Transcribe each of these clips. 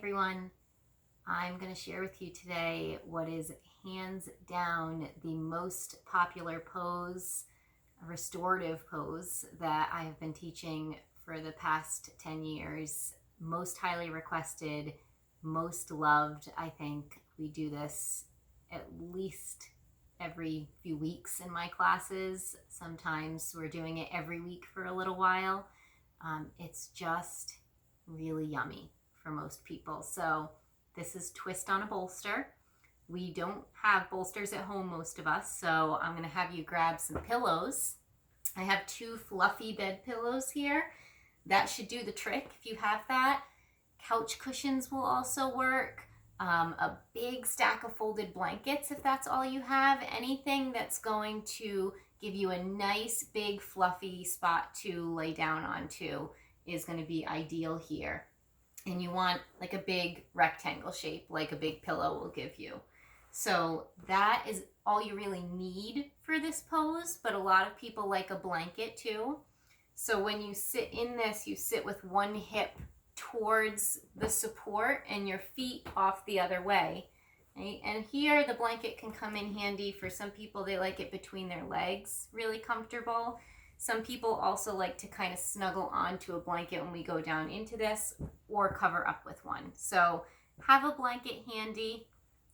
everyone. I'm going to share with you today what is hands down the most popular pose, restorative pose that I have been teaching for the past 10 years. Most highly requested, most loved. I think we do this at least every few weeks in my classes. Sometimes we're doing it every week for a little while. It's just really yummy for most people. So this is twist on a bolster. We don't have bolsters at home, most of us, so I'm going to have you grab some pillows. I have 2 fluffy bed pillows here. That should do the trick if you have that. Couch cushions will also work. A big stack of folded blankets if that's all you have. Anything that's going to give you a nice big fluffy spot to lay down onto is going to be ideal here. And you want like a big rectangle shape, like a big pillow will give you. So that is all you really need for this pose, but a lot of people like a blanket too. So when you sit in this, you sit with one hip towards the support and your feet off the other way. Right? And here the blanket can come in handy. For some people, they like it between their legs, really comfortable. Some people also like to kind of snuggle onto a blanket when we go down into this, or cover up with one. So have a blanket handy.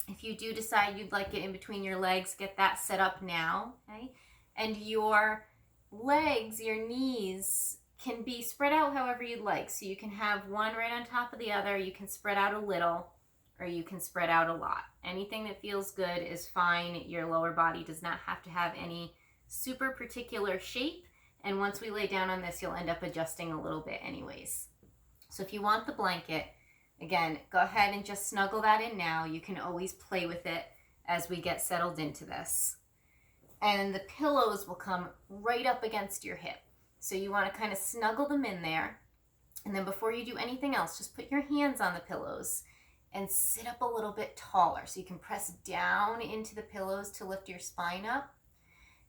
If you do decide you'd like it in between your legs, get that set up now. Okay? And your legs, your knees, can be spread out however you'd like. So you can have one right on top of the other. You can spread out a little, or you can spread out a lot. Anything that feels good is fine. Your lower body does not have to have any super particular shape. And once we lay down on this, you'll end up adjusting a little bit anyways. So if you want the blanket, again, go ahead and just snuggle that in now. You can always play with it as we get settled into this. And the pillows will come right up against your hip. So you want to kind of snuggle them in there. And then before you do anything else, just put your hands on the pillows and sit up a little bit taller. So you can press down into the pillows to lift your spine up.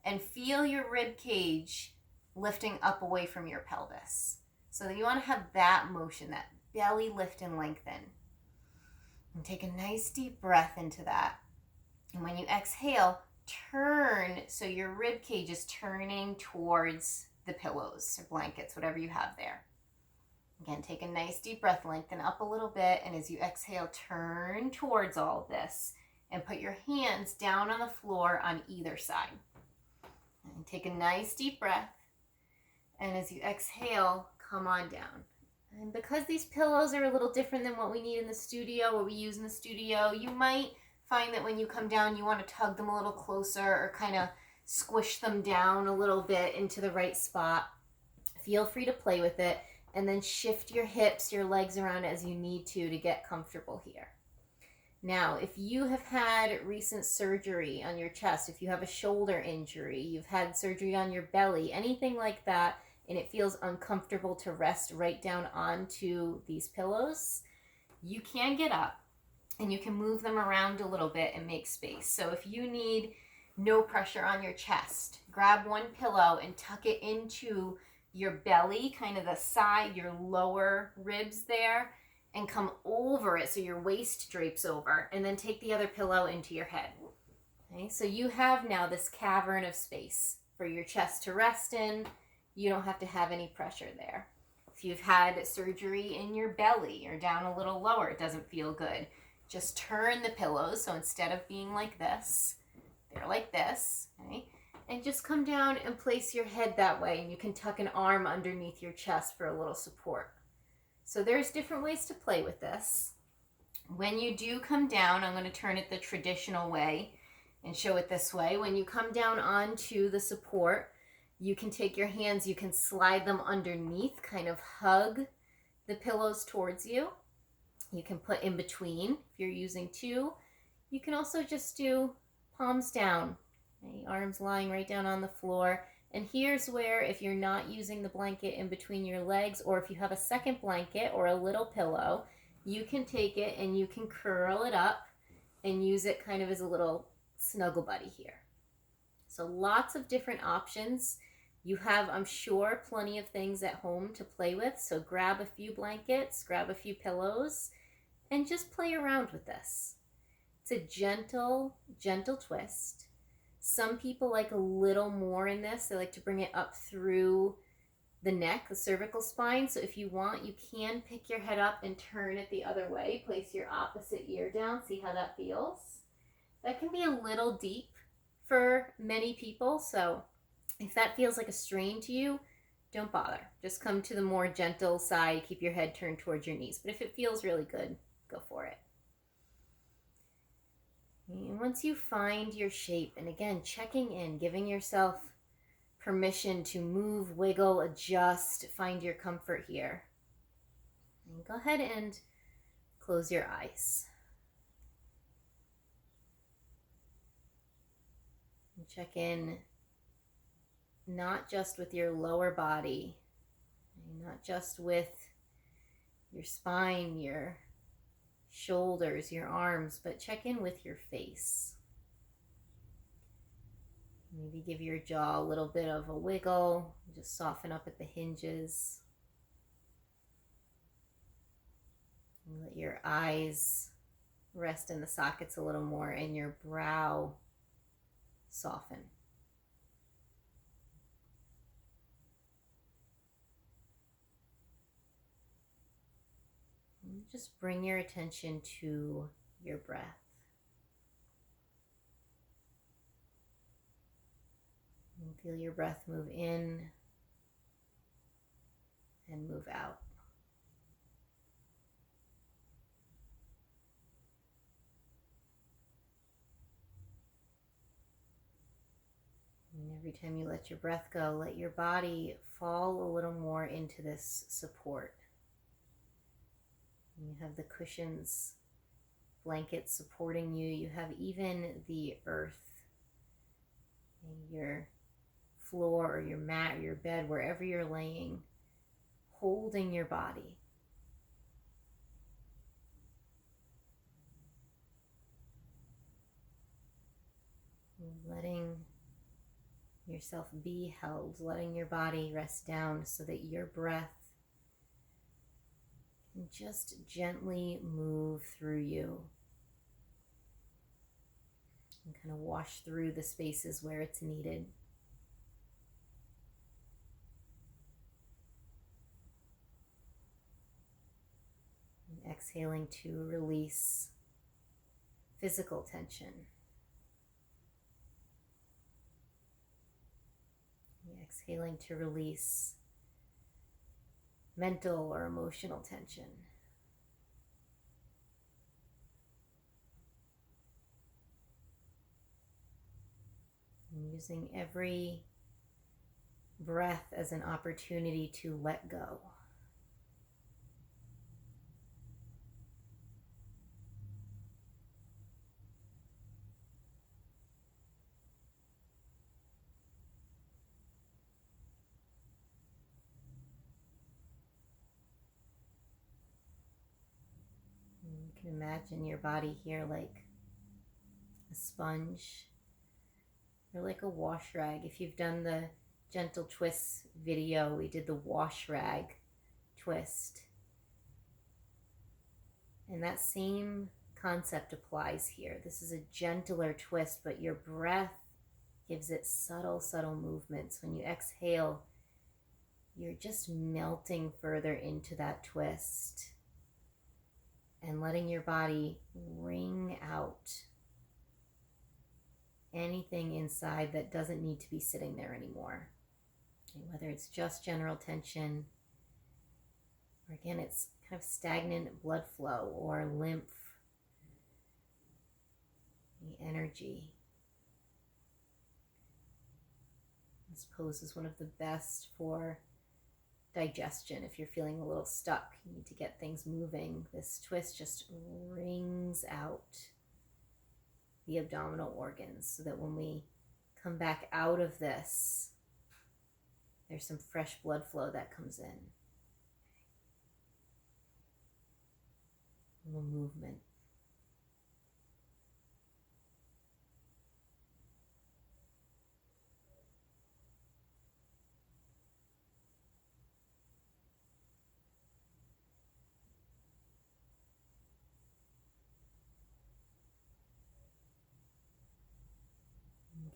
And feel your rib cage lifting up away from your pelvis. So you want to have that motion, that belly lift and lengthen. And take a nice deep breath into that. And when you exhale, turn so your rib cage is turning towards the pillows or blankets, whatever you have there. Again, take a nice deep breath, lengthen up a little bit, and as you exhale, turn towards all of this and put your hands down on the floor on either side. And take a nice deep breath, and as you exhale, come on down. And because these pillows are a little different than what we need in the studio, what we use in the studio, you might find that when you come down, you want to tug them a little closer or kind of squish them down a little bit into the right spot. Feel free to play with it, and then shift your hips, your legs around as you need to get comfortable here. Now, if you have had recent surgery on your chest, if you have a shoulder injury, you've had surgery on your belly, anything like that, and it feels uncomfortable to rest right down onto these pillows, you can get up and you can move them around a little bit and make space. So if you need no pressure on your chest, grab one pillow and tuck it into your belly, kind of the side, your lower ribs there, and come over it so your waist drapes over, and then take the other pillow into your head. Okay, so you have now this cavern of space for your chest to rest in. You don't have to have any pressure there. If you've had surgery in your belly or down a little lower, it doesn't feel good, just turn the pillows. So instead of being like this, they're like this, okay? And just come down and place your head that way, and you can tuck an arm underneath your chest for a little support. So there's different ways to play with this. When you do come down, I'm going to turn it the traditional way and show it this way. When you come down onto the support, you can take your hands, you can slide them underneath, kind of hug the pillows towards you. You can put in between if you're using 2. You can also just do palms down, okay? Arms lying right down on the floor. And here's where, if you're not using the blanket in between your legs, or if you have a second blanket or a little pillow, you can take it and you can curl it up and use it kind of as a little snuggle buddy here. So lots of different options. You have, I'm sure, plenty of things at home to play with. So grab a few blankets, grab a few pillows, and just play around with this. It's a gentle, gentle twist. Some people like a little more in this. They like to bring it up through the neck, the cervical spine. So if you want, you can pick your head up and turn it the other way. Place your opposite ear down. See how that feels. That can be a little deep for many people. So if that feels like a strain to you, don't bother. Just come to the more gentle side. Keep your head turned towards your knees. But if it feels really good, go for it. And once you find your shape, and again, checking in, giving yourself permission to move, wiggle, adjust, find your comfort here. And go ahead and close your eyes. And check in not just with your lower body, not just with your spine, your shoulders, your arms, but check in with your face. Maybe give your jaw a little bit of a wiggle, just soften up at the hinges. And let your eyes rest in the sockets a little more and your brow soften. And just bring your attention to your breath. And feel your breath move in and move out. And every time you let your breath go, let your body fall a little more into this support. You have the cushions, blankets supporting you. You have even the earth, your floor or your mat or your bed, wherever you're laying, holding your body. Letting yourself be held, letting your body rest down so that your breath can just gently move through you and kind of wash through the spaces where it's needed. And exhaling to release physical tension. Exhaling to release mental or emotional tension. And using every breath as an opportunity to let go. You can imagine your body here like a sponge or like a wash rag. If you've done the gentle twists video, we did the wash rag twist. And that same concept applies here. This is a gentler twist, but your breath gives it subtle, subtle movements. When you exhale, you're just melting further into that twist and letting your body wring out anything inside that doesn't need to be sitting there anymore. And whether it's just general tension, or again, it's kind of stagnant blood flow or lymph, the energy. This pose is one of the best for digestion. If you're feeling a little stuck, you need to get things moving. This twist just wrings out the abdominal organs so that when we come back out of this, there's some fresh blood flow that comes in. A little movement.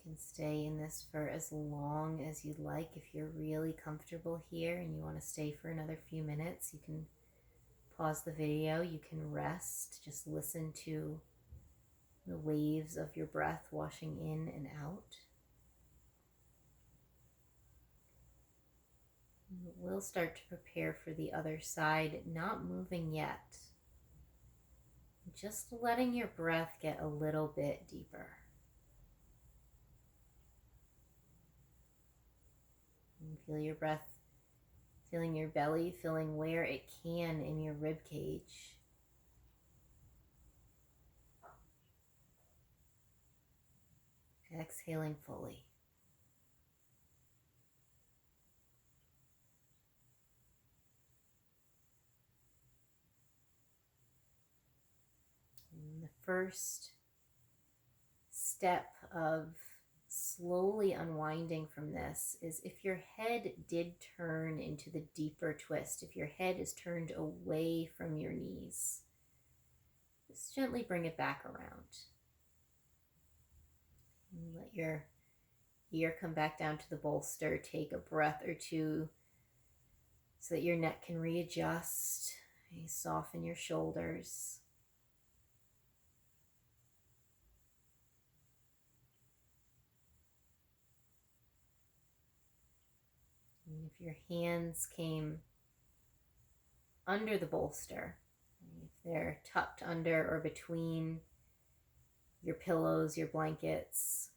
can stay in this for as long as you'd like. If you're really comfortable here and you want to stay for another few minutes, you can pause the video, you can rest, just listen to the waves of your breath washing in and out. We'll start to prepare for the other side, not moving yet. Just letting your breath get a little bit deeper. And feel your breath, feeling your belly, filling where it can in your rib cage. Exhaling fully. And the first step of slowly unwinding from this is if your head did turn into the deeper twist, if your head is turned away from your knees, just gently bring it back around. And let your ear come back down to the bolster. Take a breath or two so that your neck can readjust. Soften your shoulders. And if your hands came under the bolster, if they're tucked under or between your pillows, your blankets,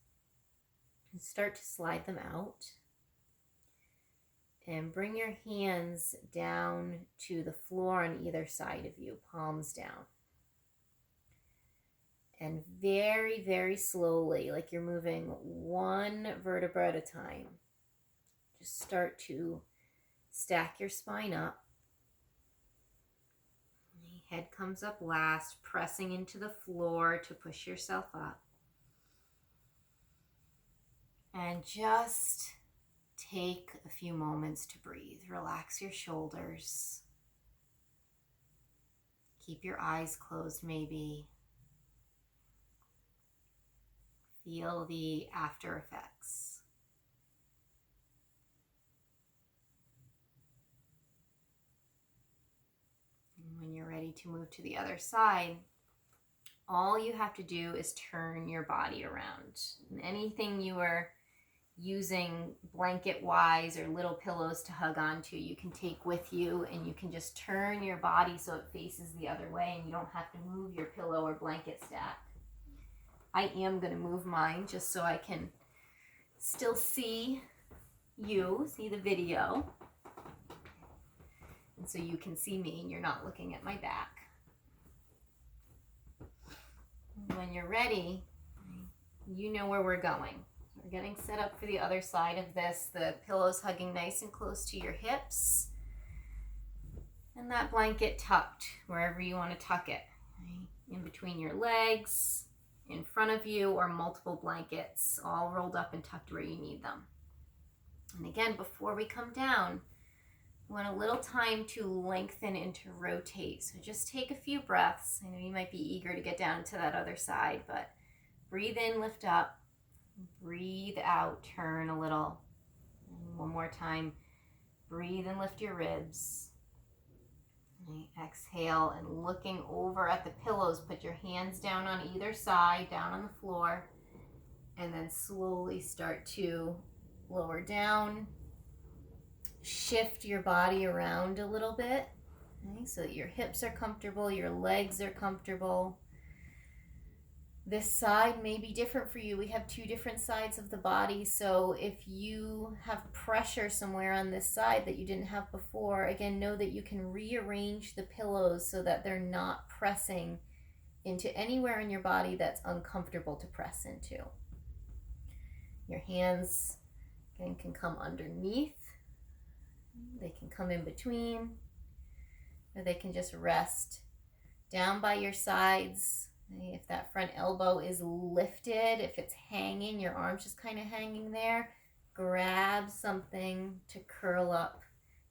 and start to slide them out. And bring your hands down to the floor on either side of you, palms down. And very, very slowly, like you're moving one vertebra at a time, just start to stack your spine up. Head comes up last, pressing into the floor to push yourself up. And just take a few moments to breathe. Relax your shoulders. Keep your eyes closed maybe. Feel the after effects. And when you're ready to move to the other side, all you have to do is turn your body around. And anything you are using blanket-wise or little pillows to hug onto, you can take with you, and you can just turn your body so it faces the other way and you don't have to move your pillow or blanket stack. I am going to move mine just so I can still see you, see the video, and so you can see me and you're not looking at my back. When you're ready, you know where we're going. We're getting set up for the other side of this. The pillow's hugging nice and close to your hips. And that blanket tucked wherever you want to tuck it. Right? In between your legs, in front of you, or multiple blankets all rolled up and tucked where you need them. And again, before we come down, we want a little time to lengthen and to rotate. So just take a few breaths. I know you might be eager to get down to that other side, but breathe in, lift up. Breathe out, turn a little. And one more time. Breathe and lift your ribs. Exhale, and looking over at the pillows, put your hands down on either side, down on the floor, and then slowly start to lower down. Shift your body around a little bit, so that your hips are comfortable, your legs are comfortable. This side may be different for you. We have two different sides of the body, so if you have pressure somewhere on this side that you didn't have before, again, know that you can rearrange the pillows so that they're not pressing into anywhere in your body that's uncomfortable to press into. Your hands, again, can come underneath. They can come in between, or they can just rest down by your sides. If that front elbow is lifted, if it's hanging, your arm's just kind of hanging there, grab something to curl up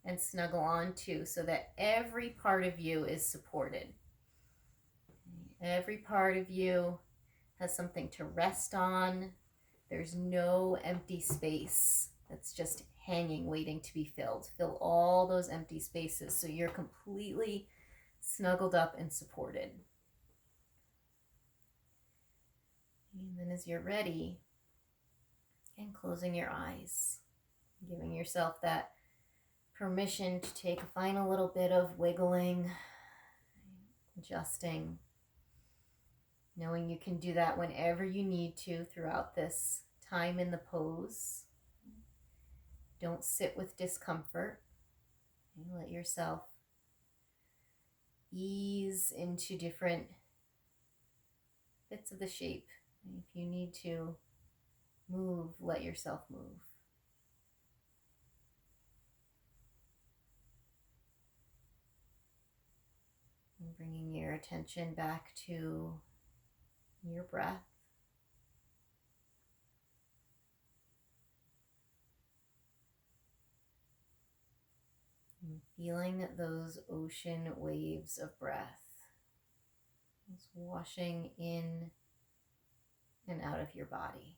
and snuggle onto so that every part of you is supported. Every part of you has something to rest on. There's no empty space that's just hanging, waiting to be filled. Fill all those empty spaces so you're completely snuggled up and supported. And then as you're ready, and closing your eyes, giving yourself that permission to take a final little bit of wiggling, adjusting, knowing you can do that whenever you need to throughout this time in the pose. Don't sit with discomfort. Let yourself ease into different bits of the shape. If you need to move, let yourself move. And bringing your attention back to your breath. And feeling those ocean waves of breath. It's washing in and out of your body.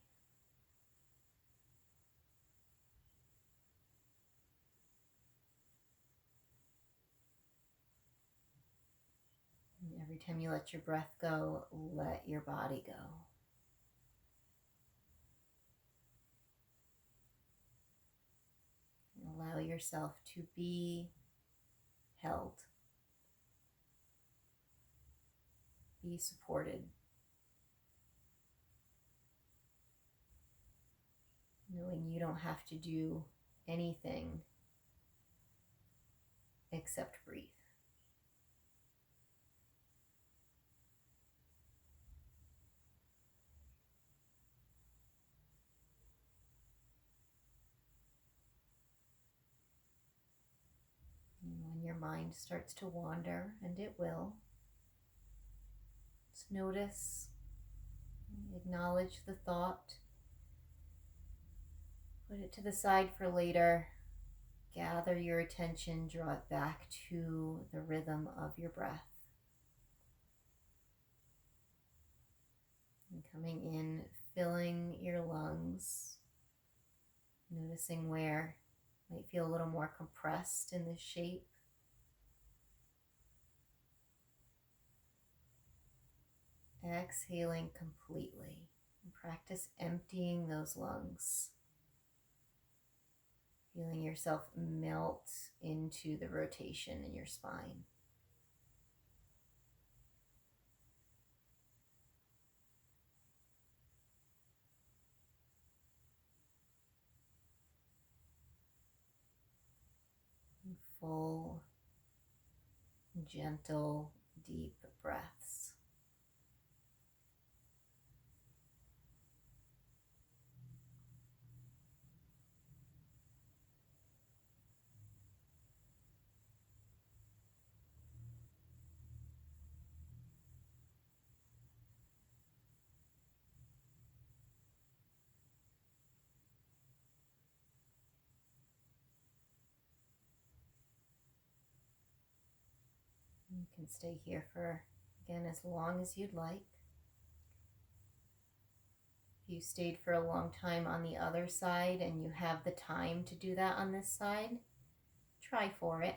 And every time you let your breath go, let your body go. And allow yourself to be held. Be supported. Knowing you don't have to do anything except breathe. And when your mind starts to wander, and it will, just notice, acknowledge the thought, put it to the side for later, gather your attention, draw it back to the rhythm of your breath. And coming in, filling your lungs, noticing where you might feel a little more compressed in this shape. Exhaling completely. And practice emptying those lungs. Feeling yourself melt into the rotation in your spine. Full, gentle, deep breaths. You can stay here for, again, as long as you'd like. If you stayed for a long time on the other side and you have the time to do that on this side, try for it.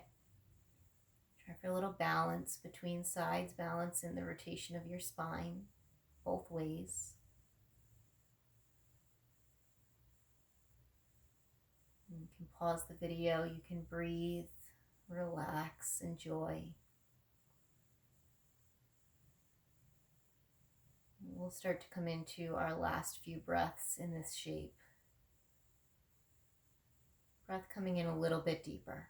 Try for a little balance between sides, balance in the rotation of your spine, both ways. You can pause the video, you can breathe, relax, enjoy. We'll start to come into our last few breaths in this shape. Breath coming in a little bit deeper.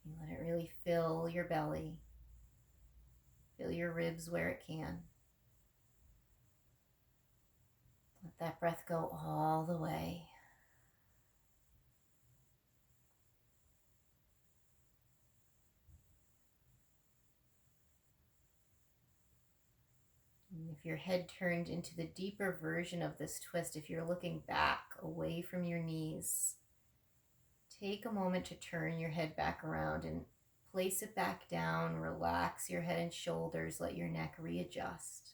You let it really fill your belly, fill your ribs where it can. Let that breath go all the way. And if your head turned into the deeper version of this twist, if you're looking back away from your knees, take a moment to turn your head back around and place it back down. Relax your head and shoulders. Let your neck readjust.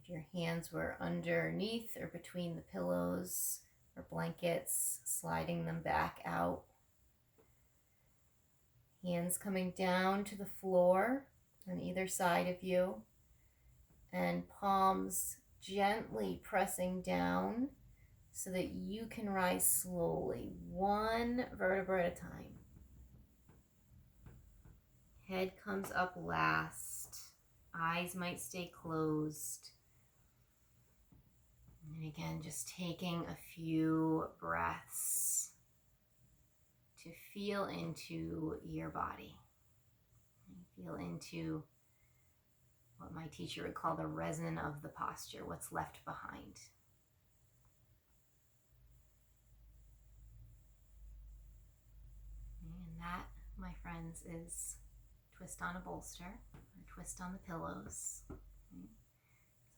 If your hands were underneath or between the pillows or blankets, sliding them back out. Hands coming down to the floor on either side of you, and palms gently pressing down so that you can rise slowly, one vertebra at a time. Head comes up last. Eyes might stay closed. And again, just taking a few breaths to feel into your body. Feel into what my teacher would call the resin of the posture, what's left behind. And that, my friends, is twist on a bolster, or twist on the pillows.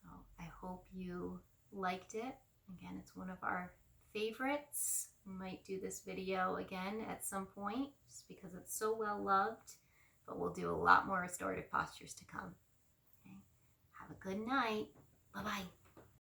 So I hope you liked it. Again, it's one of our favorites. We might do this video again at some point just because it's so well loved, but we'll do a lot more restorative postures to come. Okay. Have a good night. Bye-bye.